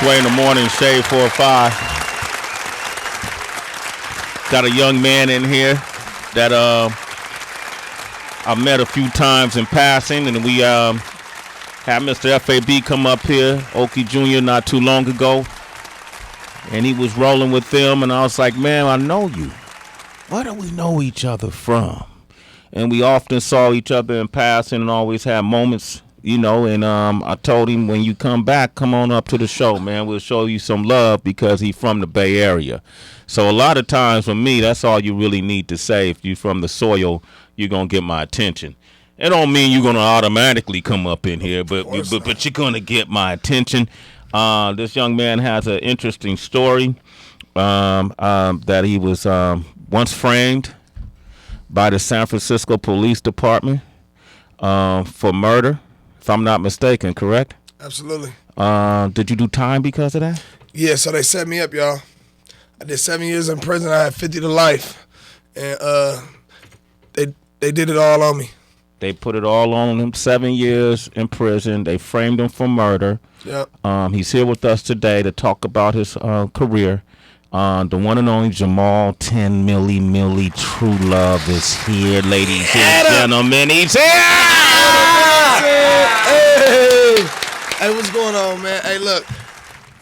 Sway in the morning, Shade 4-5. Got a young man in here that I met a few times in passing, and we had Mr. FAB come up here, Oki Jr., not too long ago, and he was rolling with them, and I was like, man, I know you. Where do we know each other from? And we often saw each other in passing and always had moments, you know, and I told him, when you come back, come on up to the show, man. We'll show you some love because he's from the Bay Area. So a lot of times for me, that's all you really need to say. If you're from the soil, you're going to get my attention. It don't mean you're going to automatically come up in here, but you're going to get my attention. This young man has an interesting story that he was once framed by the San Francisco Police Department for murder, if I'm not mistaken, correct? Absolutely. Did you do time because of that? Yeah, so they set me up, y'all. I did 7 years in prison. I had 50 to life. And they did it all on me. They put it all on him, 7 years in prison. They framed him for murder. Yep. He's here with us today to talk about his career. The one and only Jamal 10MilliMilli Trulove is here, ladies and gentlemen. He's here! Hey, what's going on, man? Hey, look,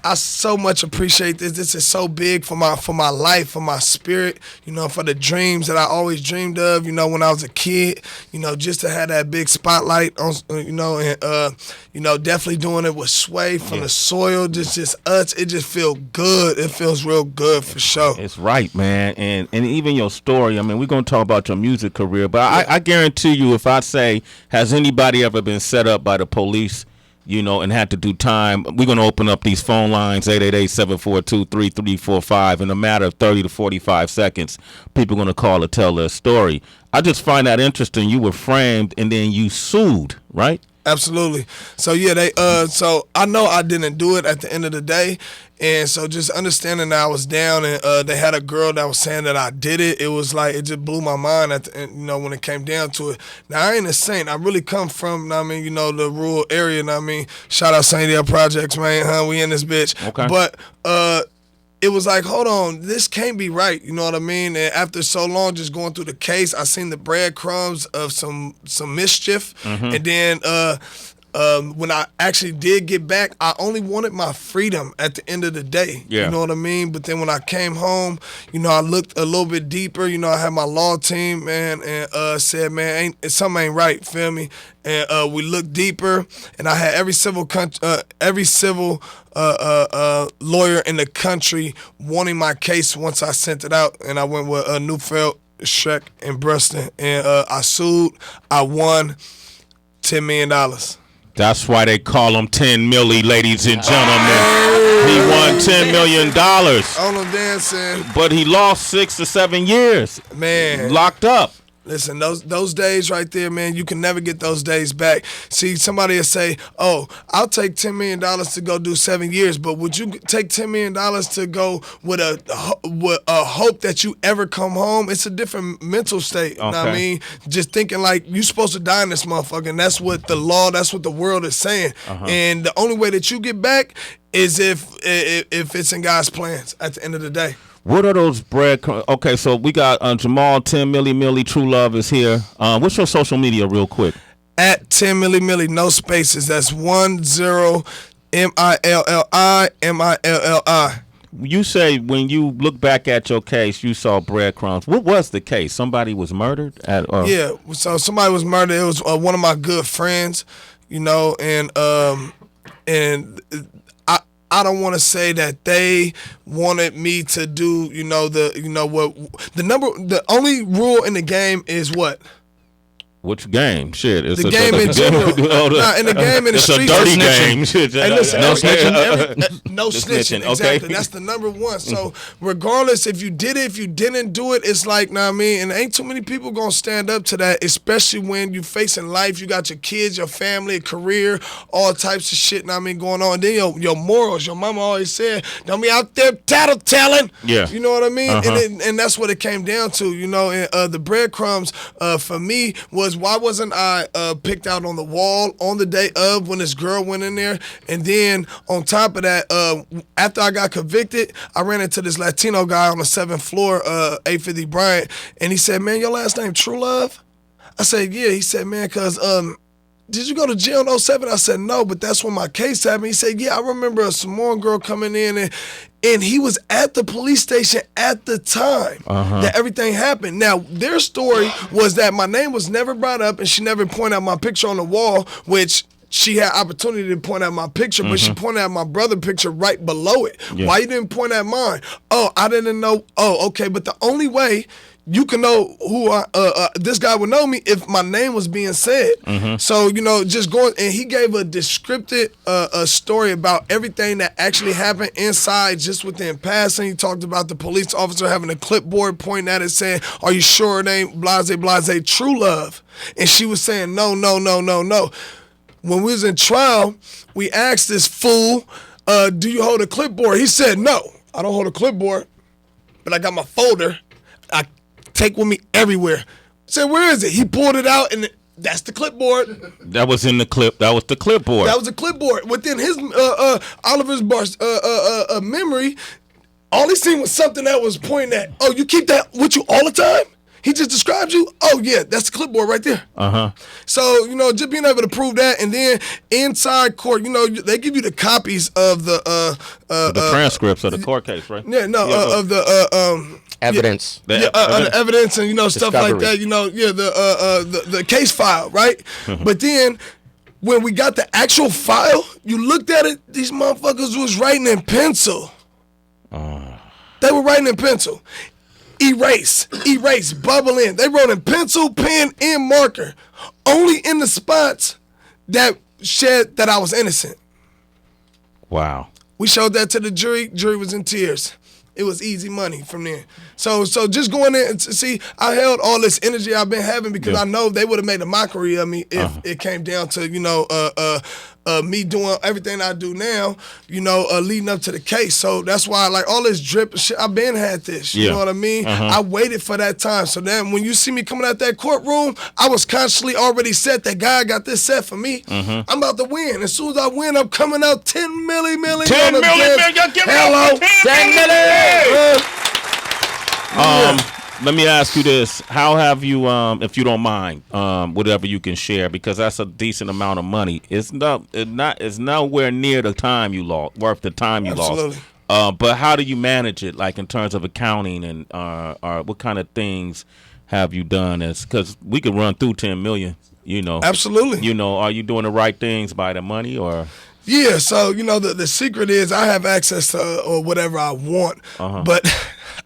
I so much appreciate this. This is so big for my life, for my spirit, you know, for the dreams that I always dreamed of, you know, when I was a kid, you know, just to have that big spotlight on, you know, and, you know, definitely doing it with Sway from the soil, just us. It just feels good. It feels real good for sure. It's right, man. And even your story, I mean, we're going to talk about your music career, but I guarantee you, if I say, has anybody ever been set up by the police, you know, and had to do time, we're going to open up these phone lines, 888-742-3345. In a matter of 30 to 45 seconds, people are going to call or tell their story. I just find that interesting. You were framed and then you sued, right? Absolutely. So yeah, so I know I didn't do it at the end of the day, and so just understanding that I was down, and they had a girl that was saying that I did it. It was like, it just blew my mind at the end, you know, when it came down to it. Now I ain't a saint. I really come from, I mean, you know, the rural area. I mean, shout out St. Dale Projects, man. Huh? We in this bitch. Okay. But it was like, hold on, this can't be right, you know what I mean? And after so long just going through the case, I seen the breadcrumbs of some mischief. And then when I actually did get back, I only wanted my freedom at the end of the day. Yeah. You know what I mean? But then when I came home, you know, I looked a little bit deeper. You know, I had my law team, man, and said, man, something ain't right, feel me? And we looked deeper, and I had every civil lawyer in the country wanting my case once I sent it out, and I went with Neufeld, Schreck, and Bruston, and I sued. I won $10 million. That's why they call him 10Milli, ladies and gentlemen. He won $10 million. On them dancing. But he lost 6 to 7 years. Man. Locked up. Listen, those days right there, man, you can never get those days back. See, somebody will say, oh, I'll take $10 million to go do 7 years, but would you take $10 million to go with a hope that you ever come home? It's a different mental state, you know what I mean? Just thinking like you're supposed to die in this motherfucker, and that's what the law, that's what the world is saying. And the only way that you get back is if it's in God's plans at the end of the day. What are those breadcrumbs? Okay, so we got Jamal 10MilliMilli Trulove is here. What's your social media real quick? At 10MilliMilli, no spaces. That's 10 MILLI. You say when you look back at your case, you saw breadcrumbs. What was the case? Somebody was murdered? Yeah, so somebody was murdered. It was one of my good friends, you know, and I don't want to say that they wanted me to do, the only rule in the game is what? Which game? Shit. It's the game in general. In the game in the streets. It's a dirty game. Hey, listen, no snitching. No snitching. Exactly. Okay. That's the number one. So regardless if you did it, if you didn't do it, it's like, I mean, and ain't too many people gonna stand up to that, especially when you facing life. You got your kids, your family, career, all types of shit, I mean, going on. And then your morals. Your mama always said, don't be out there tattletelling. Yeah. You know what I mean? And that's what it came down to, you know. And the breadcrumbs for me was was, why wasn't I picked out on the wall on the day of when this girl went in there? And then on top of that, after I got convicted, I ran into this Latino guy on the 7th floor, 850 Bryant, and he said, man, your last name Trulove? I said, yeah. He said, man, because did you go to jail in 07? I said, no, but that's when my case happened. He said, yeah, I remember a Samoan girl coming in, and he was at the police station at the time that everything happened. Now, their story was that my name was never brought up, and she never pointed out my picture on the wall, which she had opportunity to point out my picture, but she pointed out my brother's picture right below it. Yeah. Why you didn't point at mine? Oh, I didn't know. Oh, okay, but the only way you can know who this guy would know me if my name was being said. So, you know, just going, and he gave a descriptive a story about everything that actually happened inside just within passing. He talked about the police officer having a clipboard pointing at it saying, are you sure it ain't blase, Trulove? And she was saying, no. When we was in trial, we asked this fool, do you hold a clipboard? He said, no, I don't hold a clipboard, but I got my folder. I take with me everywhere. I said, where is it? He pulled it out, and that's the clipboard. That was in the clip. That was the clipboard. That was the clipboard. Within his Oliver's memory, all he seen was something that was pointing at, oh, you keep that with you all the time? He just described you? Oh, yeah, that's the clipboard right there. So, you know, just being able to prove that, and then inside court, you know, they give you the copies of the transcripts of the court case, right? Yeah, no, of the evidence. The evidence and, you know, stuff Discovery. like that, you know, the case file, right? But then when we got the actual file, you looked at it, these motherfuckers was writing in pencil. They were writing in pencil. Erase, bubble in. They wrote in pencil, pen, and marker. Only in the spots that said that I was innocent. Wow. We showed that to the jury. Jury was in tears. It was easy money from there. So just going in and see, I held all this energy I've been having because I know they would have made a mockery of me if it came down to, you know, me doing everything I do now, you know, leading up to the case. So that's why, like, all this drip and shit, I've been had this. You know what I mean? I waited for that time. So then when you see me coming out that courtroom, I was consciously already set that God got this set for me. I'm about to win. As soon as I win, I'm coming out 10MilliMilli. 10MilliMilli. Give me hello. 10MilliMilli. Let me ask you this: how have you, if you don't mind, whatever you can share, because that's a decent amount of money. It's nowhere near the time you lost, worth the time you Absolutely. lost. But how do you manage it, like in terms of accounting and what kind of things have you done? Because we could run through 10 million. You know, Absolutely. You know, are you doing the right things by the money or? Yeah. So you know, the secret is I have access to or whatever I want, but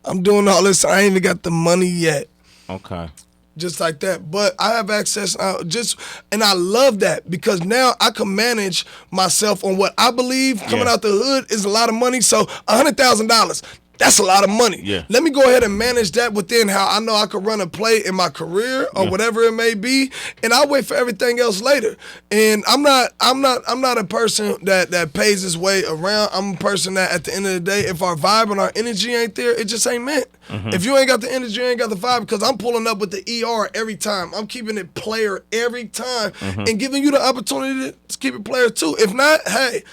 I'm doing all this. I ain't even got the money yet. Okay. Just like that. But I have access and I love that because now I can manage myself on what I believe coming out the hood is a lot of money. So $100,000. That's a lot of money. Yeah. Let me go ahead and manage that within how I know I could run a play in my career or whatever it may be, and I'll wait for everything else later. And I'm not a person that pays his way around. I'm a person that at the end of the day, if our vibe and our energy ain't there, it just ain't meant. If you ain't got the energy, you ain't got the vibe, because I'm pulling up with the ER every time. I'm keeping it player every time and giving you the opportunity to keep it player too. If not, hey,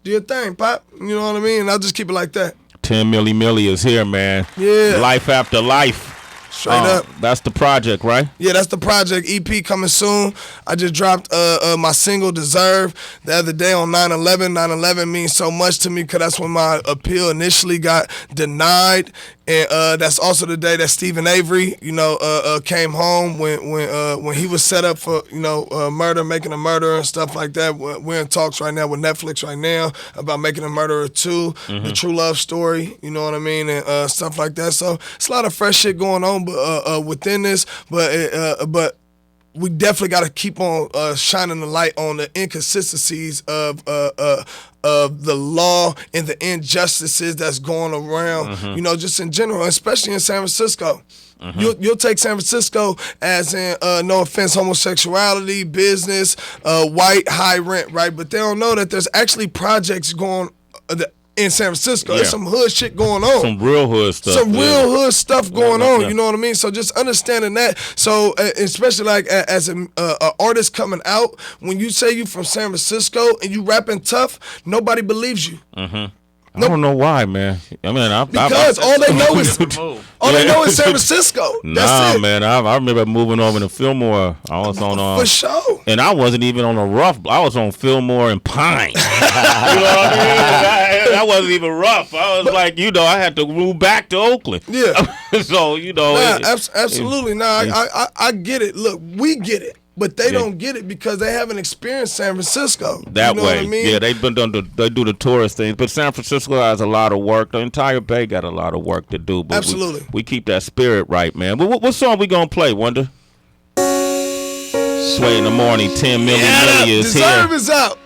do your thing, Pop. You know what I mean? I'll just keep it like that. 10MilliMilli is here, man. Yeah. Life after life. Straight up. That's the project, right? Yeah, that's the project. EP coming soon. I just dropped my single, Deserve, the other day on 9/11. 9/11 means so much to me because that's when my appeal initially got denied. And that's also the day that Stephen Avery, you know, came home when he was set up for, you know, murder, making a murderer and stuff like that. We're in talks right now with Netflix right now about making a murderer 2, the Trulove story, you know what I mean, and stuff like that. So it's a lot of fresh shit going on, but within this, but we definitely got to keep on shining the light on the inconsistencies of the law and the injustices that's going around, you know, just in general, especially in San Francisco. You'll take San Francisco as in, no offense, homosexuality, business, white, high rent, right? But they don't know that there's actually projects going in San Francisco. Yeah. There's some hood shit going on. Some real hood stuff. Some real hood stuff going on. Yeah. You know what I mean? So just understanding that. So especially like as an artist coming out, when you say you from San Francisco and you rapping tough, nobody believes you. Mm-hmm. I don't know why, man. I mean, because all they know is San Francisco. That's it. Man. I remember moving over to Fillmore. I was on for sure, and I wasn't even on a rough. I was on Fillmore and Pine. You know what I mean? That wasn't even rough. I was like, I had to move back to Oakland. Yeah. So absolutely. I get it. Look, we get it. But they don't get it because they haven't experienced San Francisco. That way. What I mean? Yeah, they do the tourist things. But San Francisco has a lot of work. The entire Bay got a lot of work to do. But absolutely. We keep that spirit right, man. But what song we going to play, Wonder? Sway in the morning, 10MilliMilli is here. Deserve is out.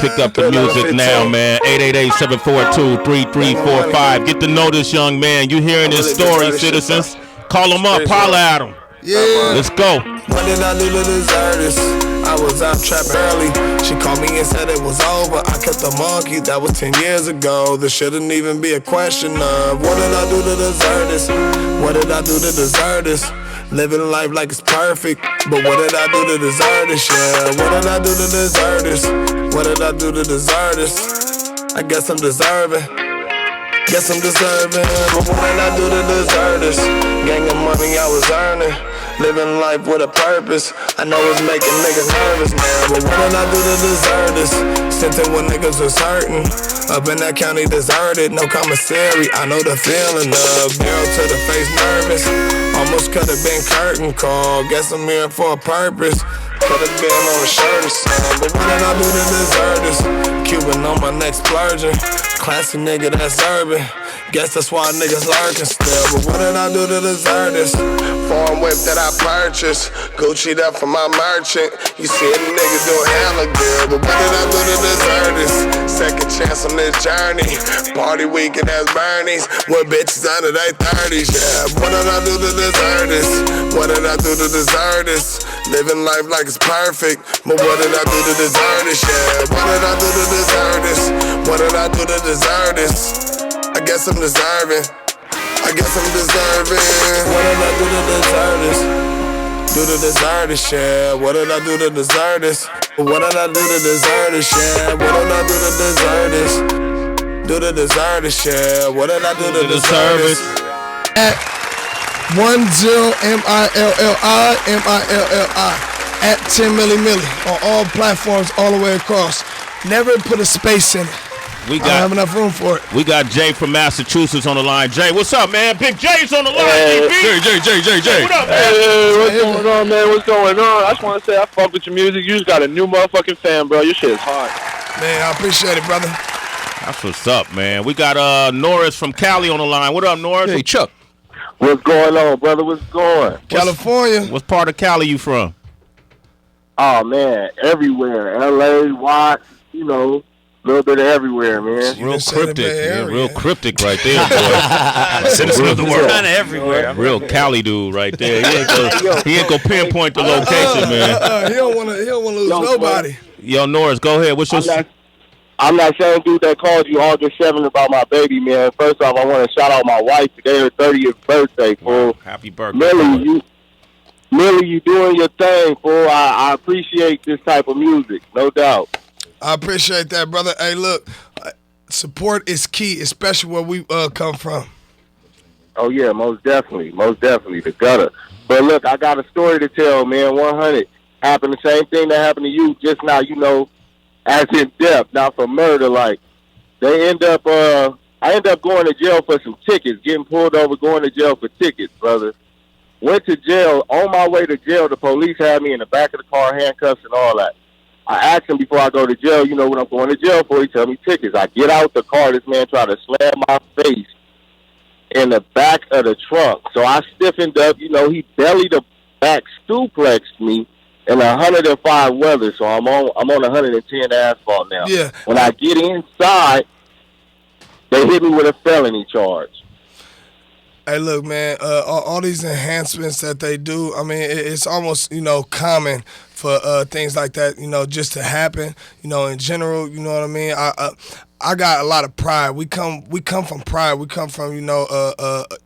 Pick up the music now, man. 888-742-3345. Get to know this young man. You hearing his story, citizens. Call him up. Holler at him. Yeah. Let's go. What did I do to deserve this? I was out trapping early. She called me and said it was over. I kept the monkey, that was 10 years ago. There shouldn't even be a question of what did I do to deserve this? What did I do to deserve this? Living life like it's perfect, but what did I do to deserve this? Yeah, what did I do to deserve this? What did I do to deserve this? I guess I'm deserving. Guess I'm deserving, but what did I do to deserve this? Gang of money I was earning, living life with a purpose. I know it's making niggas nervous, man, but what did I do to deserve this? Sent in when niggas was hurting, up in that county deserted, no commissary. I know the feeling of girl to the face nervous. Almost could've been curtain call, guess I'm here for a purpose. Could've been on a shirt or something, but what did I do to deserve this? Cuban on my neck splurging, classy nigga that's urban. Guess that's why niggas lurking still, but what did I do to deserve this? Foreign whip that I purchased, Gucci'd up for my merchant. You see a nigga doing hella good, but what did I do to deserve this? Second chance on this journey, party weekend as Bernie's, with bitches under their 30s, yeah. What did I do to deserve this? What did I do to deserve this? Living life like it's perfect, but what did I do to deserve this, yeah? What did I do to deserve this? What did I do to deserve this? I guess I'm deserving. I guess I'm deserving. What did I do to deserve this? Do to deserve this, yeah. What did I do to deserve this? What did I do to deserve this, yeah? What did I do to deserve this? Do to deserve this, yeah. What did I do to deserve this? At 10MilliMilli at 10MilliMilli on all platforms all the way across. Never put a space in it. I don't have enough room for it. We got Jay from Massachusetts on the line. Jay, what's up, man? Big Jay's on the line. Hey. Jay. What up, man? Hey, what's going on, man? What's going on? I just want to say I fuck with your music. You just got a new motherfucking fan, bro. Your shit is hard. Man, I appreciate it, brother. That's what's up, man. We got Norris from Cali on the line. What up, Norris? Hey, Chuck. What's going on, brother? What's going? California. What part of Cali you from? Oh, man, everywhere. L.A., Watts, a little bit of everywhere, man. Real cryptic. Yeah, real cryptic right there, boy. Citizen of the world. Kind of everywhere. Real Cali dude right there. He ain't gonna pinpoint the location, man. He don't want to lose nobody. Yo, Norris, go ahead. What's your... I'm that same dude that called you August 7th about my baby, man. First off, I want to shout out my wife. Today her 30th birthday, fool. Happy birthday. Millie, you doing your thing, fool. I appreciate this type of music, no doubt. I appreciate that, brother. Hey, look, support is key, especially where we come from. Oh, yeah, most definitely, the gutter. But, look, I got a story to tell, man. 100 happened the same thing that happened to you just now, as in depth, not for murder. Like, I end up going to jail for some tickets, getting pulled over, going to jail for tickets, brother. Went to jail. On my way to jail, the police had me in the back of the car, handcuffs and all that. I asked him before I go to jail, what I'm going to jail for. He tell me tickets. I get out the car. This man tried to slam my face in the back of the trunk. So I stiffened up. He belly the back duplexed me in 105 weather. So I'm on 110 asphalt now. Yeah. When I get inside, they hit me with a felony charge. Hey, look, man, all these enhancements that they do, I mean, it's almost, common for things like that, just to happen, in general, you know what I mean? I got a lot of pride. We come from pride. We come from,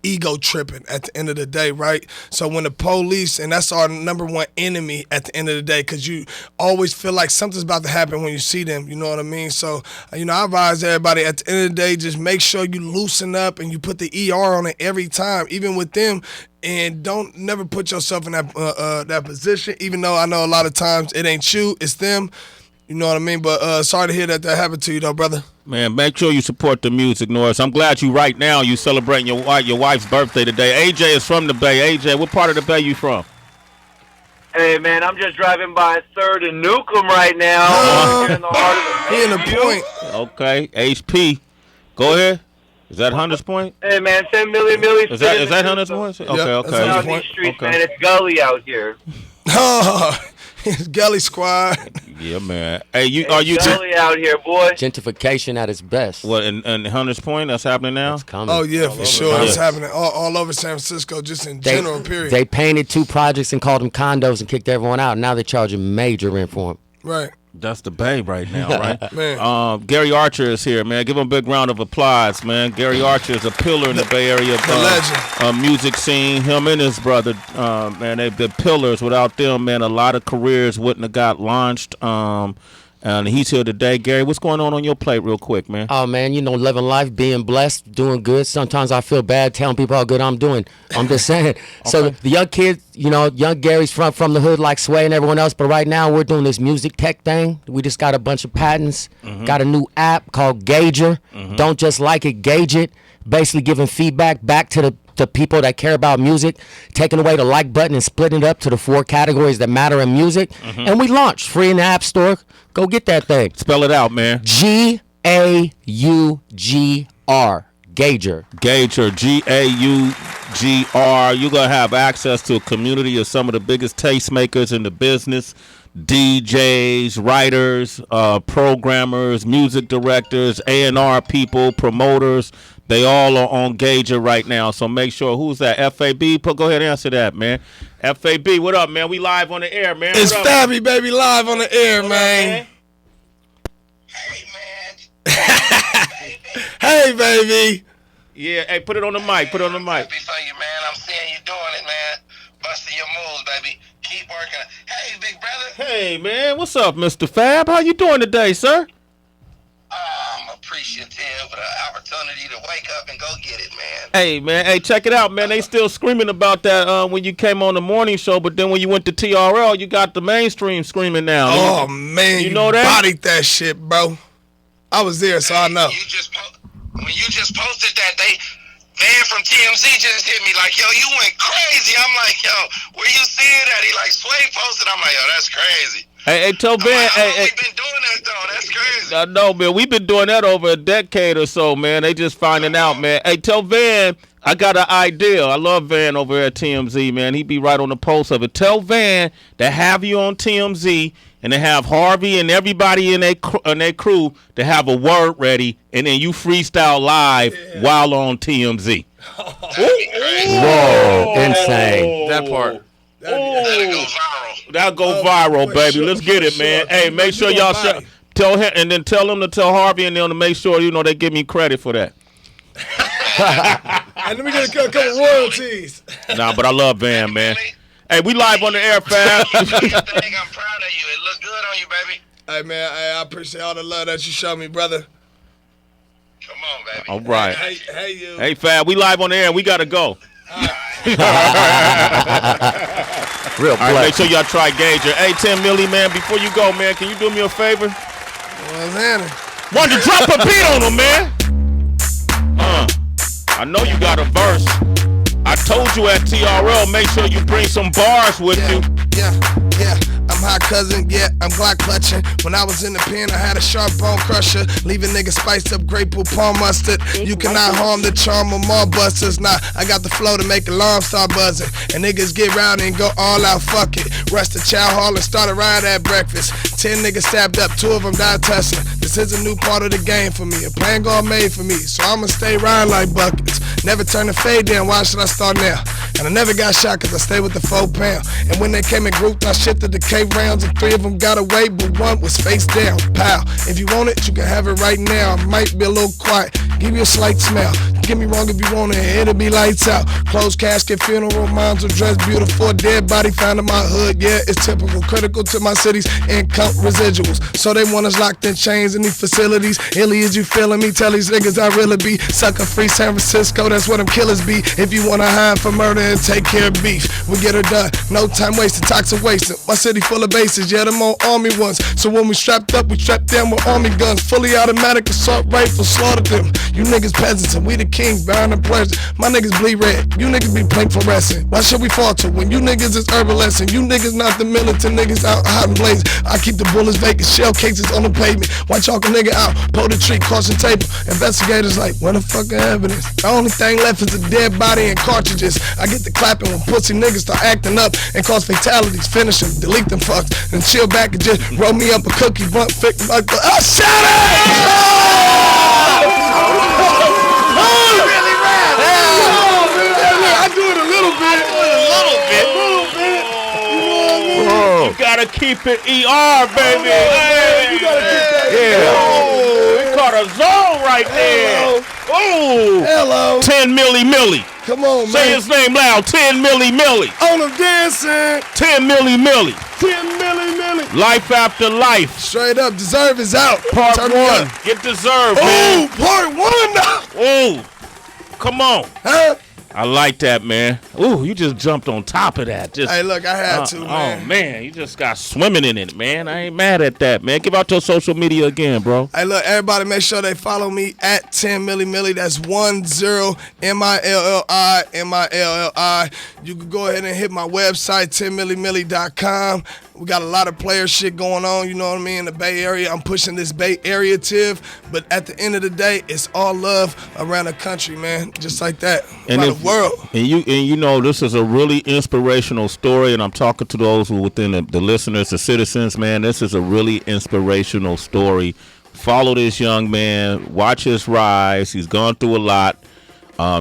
ego tripping at the end of the day, right? So when the police, and that's our number one enemy at the end of the day, because you always feel like something's about to happen when you see them, you know what I mean? So, I advise everybody at the end of the day, just make sure you loosen up and you put the ER on it every time, even with them. And don't never put yourself in that position, even though I know a lot of times it ain't you, it's them. You know what I mean? But sorry to hear that happened to you, though, brother. Man, make sure you support the music, Norris. I'm glad you right now you celebrating your wife's birthday today. AJ is from the Bay. AJ, what part of the Bay you from? Hey, man, I'm just driving by 3rd and Newcomb right now. Here in the heart of the He in the point. Okay, HP. Go ahead. Is that Hunter's Point? Hey, man, 10MilliMilli. Is that Hunter's Point? Okay, Yep, okay. Out these streets, man, it's gully out here. Oh, it's Gully Squad. Yeah, man. Hey, are you gully out here, boy? Gentrification at its best. What in Hunter's Point? That's happening now. It's coming. Oh yeah, for sure. Yeah. It's happening all over San Francisco, just in general. Period. They painted 2 projects and called them condos and kicked everyone out. Now they're charging major rent for them. Right. That's the Bay right now, right? Man. Gary Archer is here, man. Give him a big round of applause, man. Gary Archer is a pillar in the Bay Area music scene. Him and his brother, man, they've been pillars. Without them, man, a lot of careers wouldn't have got launched. And he's here today. Gary, what's going on your plate real quick, man? Oh, man, living life, being blessed, doing good. Sometimes I feel bad telling people how good I'm doing. I'm just saying. Okay. So the young kids, young Gary's from the hood like Sway and everyone else. But right now we're doing this music tech thing. We just got a bunch of patents. Got a new app called Gauger. Don't just like it, gauge it. Basically giving feedback back to the people that care about music, taking away the like button and splitting it up to the 4 categories that matter in music. And we launched free in the App Store. Go get that thing. Spell it out, man. Gaugr. Gauger. Gauger. Gaugr. You're going to have access to a community of some of the biggest tastemakers in the business. DJs, writers, programmers, music directors, A&R people, promoters. They all are on Gauger right now, so make sure. Who's that? FAB? Go ahead and answer that, man. FAB, what up, man? We live on the air, man. It's Fabby, baby, live on the air, man. Hey, man. Hey, baby. Yeah, hey, put it on the mic. Put it on the mic. Happy for you, man. I'm seeing you doing it, man. Busting your moves, baby. Keep working. Hey, big brother. Hey, man. What's up, Mr. Fab? How you doing today, sir? I'm appreciative of the opportunity to wake up and go get it, man. Hey, man. Hey, check it out, man. They still screaming about that when you came on the morning show, but then when you went to TRL, you got the mainstream screaming now. Oh, man. You know that? Bodied that shit, bro. I was there, so I know. When you just posted that, Van from TMZ just hit me like, yo, you went crazy. I'm like, yo, where you seeing that? He like, Sway posted. I'm like, yo, that's crazy. Hey, tell Van. We've been doing that, though. That's crazy. I know, man. We've been doing that over a decade or so, man. They just finding out, man. Hey, tell Van I got an idea. I love Van over at TMZ, man. He be right on the post of it. Tell Van to have you on TMZ and to have Harvey and everybody in their crew to have a word ready, and then you freestyle live while on TMZ. Whoa, insane. That part. That'll go viral. That'll go viral, baby. Let's get it, man. Hey, make sure y'all tell him, and then tell him to tell Harvey and them to make sure they give me credit for that. And then we get a couple royalties. Nah, but I love Van, man. Hey, we live on the air, fam. I'm proud of you. It looked good on you, baby. Hey, man, I appreciate all the love that you show me, brother. Come on, baby. All right. Hey, you. Hey, Fab, we live on the air. We got to go. Real All right, make sure y'all try Gauger. Hey, 10MilliMilli, man, before you go, man, can you do me a favor? What's happening? Want to drop a beat on him, man? I know you got a verse. I told you at TRL, make sure you bring some bars with you. Yeah. I'm hot cousin, I'm Glock clutching. When I was in the pen, I had a sharp bone crusher, leaving niggas spiced up grape palm mustard. You cannot harm the charm of mall busters. Nah, I got the flow to make alarm start buzzing, and niggas get round and go all out, fuck it. Rush the chow hall and start a riot at breakfast. 10 niggas stabbed up, 2 of them died tussling. This is a new part of the game for me, a plan gone made for me, so I'ma stay riding like buckets. Never turn the fade down, why should I start now? And I never got shot cause I stayed with the 4 pound. And when they came in group, I shifted the K rounds, and 3 of them got away, but 1 was face down. Pow. If you want it, you can have it right now. I might be a little quiet, give you a slight smell. Get me wrong if you want it, it'll be lights out. Closed casket, funeral, moms are dressed beautiful. Dead body found in my hood, yeah, it's typical. Critical to my city's income residuals. So they want us locked in chains in these facilities. Illy, is you feeling me? Tell these niggas I really be. Sucker free San Francisco, that's what them killers be. If you wanna hide for murder and take care of beef, we get her done. No time wasted, toxic wasting. My city full of bases, yeah, them all army ones. So when we strapped up, we strapped down with army guns. Fully automatic assault rifle, slaughtered them. You niggas peasants and we the kings, bound and pledged. My niggas bleed red, you niggas be pink fluorescent. Why should we falter when you niggas is herbaliscent? You niggas not the militant niggas out hot and blazing. I keep the bullets vacant, shell cases on the pavement. White chalk a nigga out, pull the tree, caution tape. Investigators like, where the fucking evidence? The only thing left is a dead body and cartridges. I get the clapping when pussy niggas start acting up and cause fatalities. Finish them, delete them fucks, and chill back and just roll me up a cookie blunt, fit like the shut it! I do it a little bit. You gotta keep it ER, baby. You gotta keep that. Yeah. We caught a zone right there. Ooh. Hello. 10MilliMilli. Come on, man. Say his name loud. 10MilliMilli. On them dancing. 10MilliMilli. 10MilliMilli. Life after life. Straight up, Deserve is out. Part Turn 1. me up. Get Deserve, Ooh, man. part 1 now. Ooh. Come on. Huh? I like that, man. Ooh, you just jumped on top of that. Just, Hey, look, I had to, man. Oh, man. You just got swimming in it, man. I ain't mad at that, man. Give out your social media again, bro. Hey, look, everybody make sure they follow me at 10MilliMilli. That's 10MilliMilli. You can go ahead and hit my website, 10millimilli.com. We got a lot of player shit going on, you know what I mean, in the Bay Area. I'm pushing this Bay Area tiv, but at the end of the day, it's all love around the country, man. Just like that. Around the world. And you know, this is a really inspirational story, and I'm talking to those who within the listeners, the citizens, man. This is a really inspirational story. Follow this young man, watch his rise. He's gone through a lot.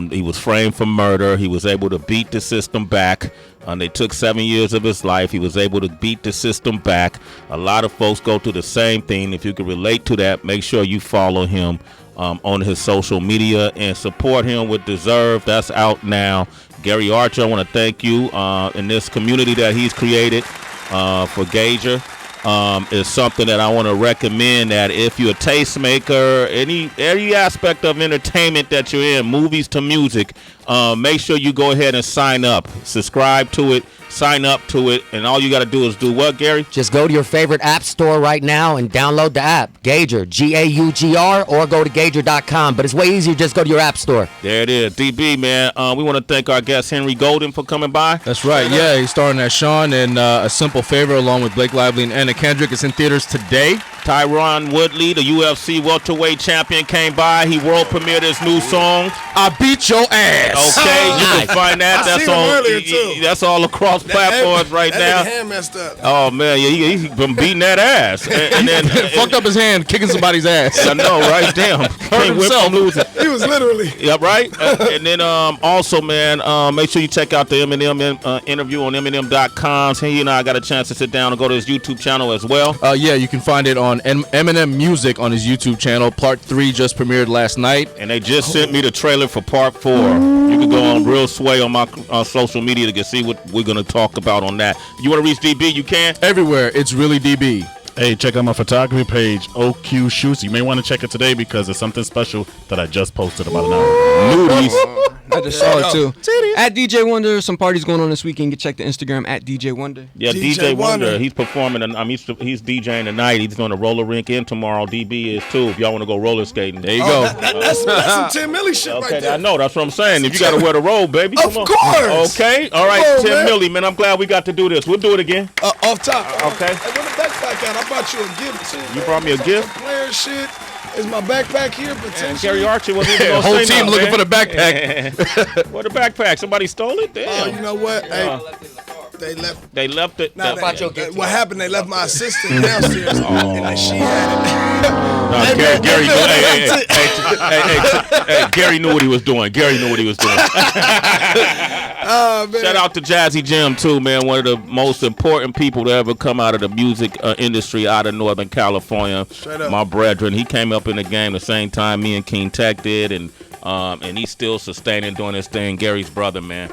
He was framed for murder. He was able to beat the system back. They took 7 years of his life. He was able to beat the system back. A lot of folks go through the same thing. If you can relate to that, make sure you follow him on his social media and support him with Deserve. That's out now. Gary Archer, I want to thank you in this community that he's created for Gager. Is something that I want to recommend, that if you're a tastemaker, any aspect of entertainment that you're in, movies to music, make sure you go ahead and sign up, subscribe to it, sign up to it, and all you got to do is do what, Gary? Just go to your favorite app store right now and download the app, Gager, Gaugr, or go to Gager.com. But it's way easier, just go to your app store. There it is. DB, man, we want to thank our guest, Henry Golden, for coming by. That's right, yeah, he's starring as Sean in A Simple Favor along with Blake Lively and Anna Kendrick. It's in theaters today. Tyron Woodley, the UFC welterweight champion, came by. He world premiered his new song, I Beat Your Ass. Okay, you can find that. I seen him earlier, too. That's all across platforms right now. That hand messed up. Oh man, yeah, he's been beating that ass, and then Fucked up his hand kicking somebody's ass. I know, right? Damn, can't win from losing. He was literally. Yeah, right. And then also, man, make sure you check out the Eminem interview on Eminem.com. He and I got a chance to sit down and go to his YouTube channel as well. Yeah, you can find it on Eminem Music on his YouTube channel. Part 3 just premiered last night. And they just sent me the trailer for Part 4. You can go on Real Sway on my social media to see what we're going to talk about on that. You want to reach DB, you can? Everywhere, it's really DB. Hey, check out my photography page, OQ Shoots. You may want to check it today because it's something special that I just posted about an hour ago. Nudies. I just saw it too. At DJ Wonder, some parties going on this weekend. You can check the Instagram at DJ Wonder. Yeah, DJ Wonder. He's performing. He's DJing tonight. He's doing a roller rink in tomorrow. DB is too. If y'all want to go roller skating, there you go. That's some 10 Milli shit okay, right there. I know. That's what I'm saying. If you got to wear the robe, baby. Of course. Okay. All right, Come on, 10 man. Milli, man. I'm glad we got to do this. We'll do it again. Off top. Okay. Hey, where the backpack at? I brought you a gift too. You brought me a gift? Player shit. Is my backpack here? And Gary Archer wasn't even gonna Whole say team nothing, looking man. for the backpack. Where the backpack? Somebody stole it? Oh, Damn. you know what? Hey, they left. They left it. Nah, what happened? They left my assistant downstairs, and she had it. Gary Gary knew what he was doing. Gary knew what he was doing. Shout out to Jazzy Jim too, man. One of the most important people to ever come out of the music industry out of Northern California. My brethren, he came up in the game the same time me and King Tech did, and he's still sustaining doing his thing. Gary's brother, man.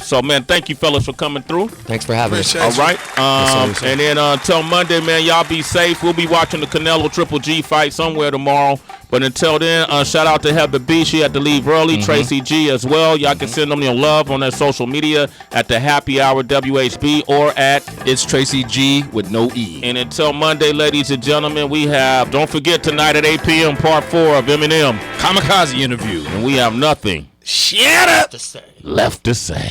So man, thank you fellas for coming through. Thanks for having us. All right. And then until Monday, man, y'all be safe. We'll be watching the Canelo Triple G fight somewhere tomorrow. But until then, shout out to Heather B. She had to leave early. Tracy G as well. Y'all can send them your love on their social media at the Happy Hour WHB or at It's Tracy G with no E. And until Monday, ladies and gentlemen, we have, don't forget tonight at 8 p.m. part 4 of Eminem Kamikaze interview. And we have nothing Shut up left to say.